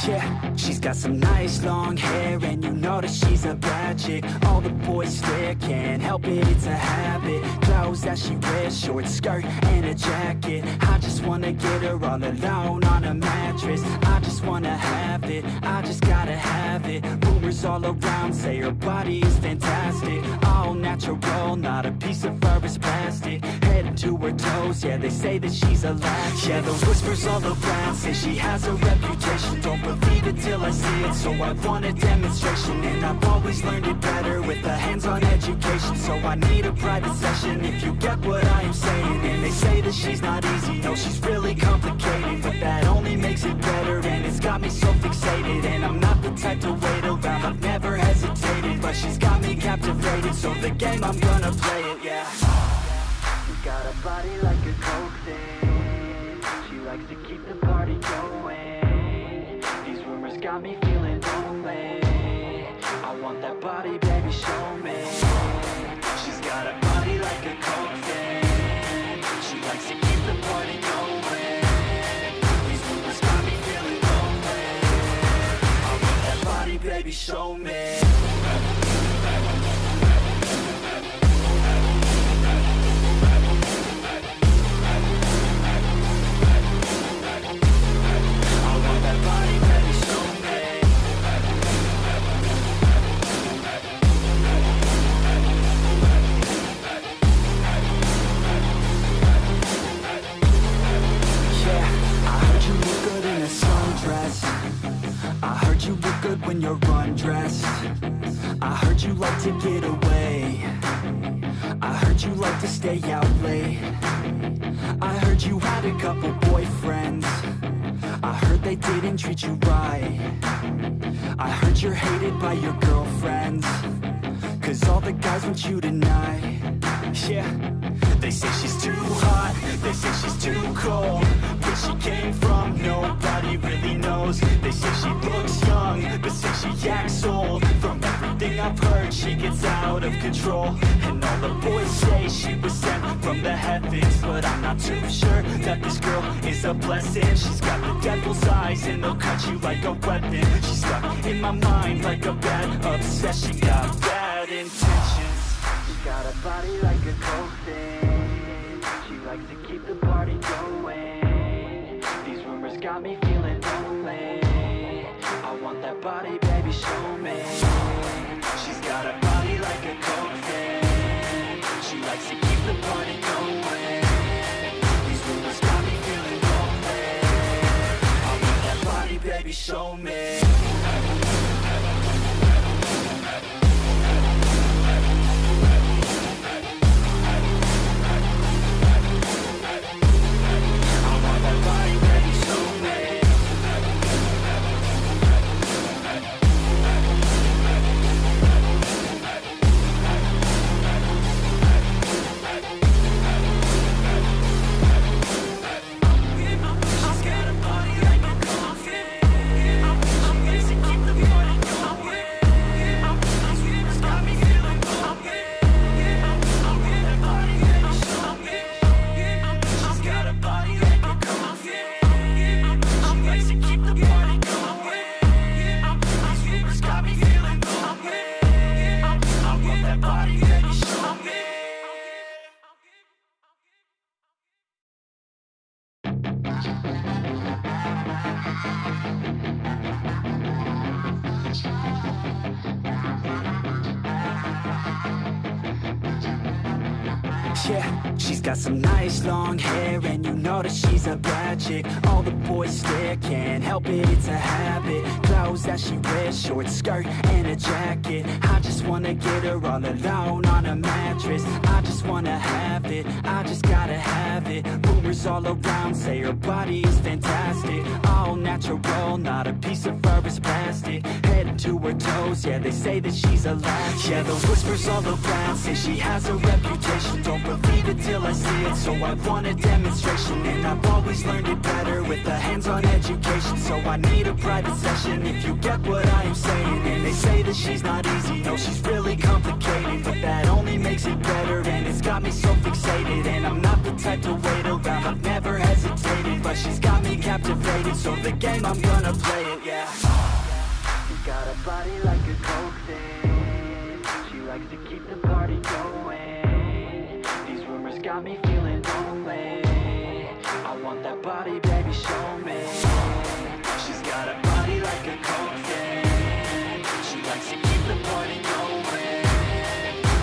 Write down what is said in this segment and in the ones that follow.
Yeah, she's got some nice long hair, and you know that she's a bad chick. All the boys stare, can't help it, it's a habit. Clothes that she wears, short skirt and a jacket. I just wanna get her all alone on a mattress. I just wanna have it, I just gotta have it. Rumors all around say her body is fantastic. All natural, not a piece of fur is plastic. Head to her toes, yeah, they say that she's a latch. Yeah, the whispers all around say she has a reputation. Don't believe it till I see it, so I want a demonstration. And I've always learned it better with a hands-on education. So I need a private session, if you get what I am saying. And they say that she's not easy, no, she's really complicated. But that only makes it better, and it's got me so fixated. And I'm not the type to wait around, I've never hesitated. But she's got me captivated, so the game, I'm gonna play it, yeah. She got a body like a coke thing. She likes to keep the party going. Rumors got me feeling lonely. I want that body, baby, show me. She's got a body like a coke thing. She likes to keep the party going. These rumors got me feeling lonely. I want that body, baby, show me. I heard you look good when you're undressed. I heard you like to get away. I heard you like to stay out late. I heard you had a couple boyfriends. I heard they didn't treat you right. I heard you're hated by your girlfriends, 'cause all the guys want you tonight. Yeah, they say she's too hot, they say she's too cold. Where she came from, nobody really knows. They say she looks young, but say she acts old. From everything I've heard, she gets out of control. And all the boys say she was sent from the heavens, but I'm not too sure that this girl is a blessing. She's got the devil's eyes, and they'll cut you like a weapon. She's stuck in my mind like a bad obsession. Got bad intentions. She's got a body like a coke thing. She likes to keep the party going. These rumors got me feeling lonely. I want that body, baby, show me. She's got a body like a coke thing. She likes to keep the party going. These rumors got me feeling lonely. I want that body, baby, show me. Yeah, she's got some nice long hair, and you know that she's a bad chick. All the boys stare, can't help it, it's a habit. Clothes that she wears, short skirt and a jacket. I just wanna get her all alone on a mattress. I just wanna have it, I just gotta have it. Rumors all around say her body is fantastic. All natural, not a piece of fur is plastic. Head to her toes, yeah, they say that she's a latch. Yeah, the whispers all around say she has a reputation. Don't believe it till I see it, so I want a demonstration. And I've always learned it better with a hands-on education. So I need a private session, if you get what I am saying. And they say that she's not easy, no, she's really complicated. But that only makes it better, and it's got me so fixated. And I'm not the type to wait around, I've never hesitated. But she's got me captivated. captivated, so the game I'm gonna play it, yeah. She's got a body like a coke thing. She likes to keep the party going. These rumors got me feeling lonely. I want that body, baby, show me. She's got a body like a coke thing. She likes to keep the party going.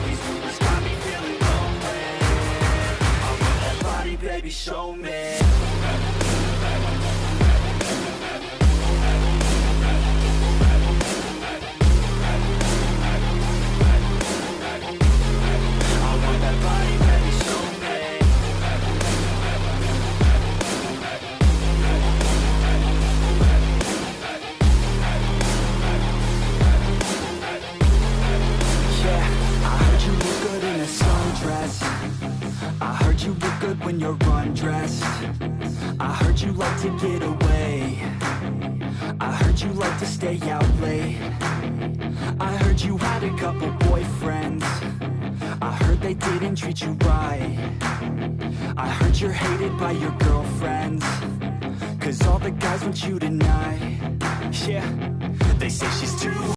These rumors got me feeling lonely. I want that body, baby, show me. I heard you look good when you're undressed. I heard you like to get away. I heard you like to stay out late. I heard you had a couple boyfriends. I heard they didn't treat you right. I heard you're hated by your girlfriends, 'cause all the guys want you tonight. Yeah, they say she's too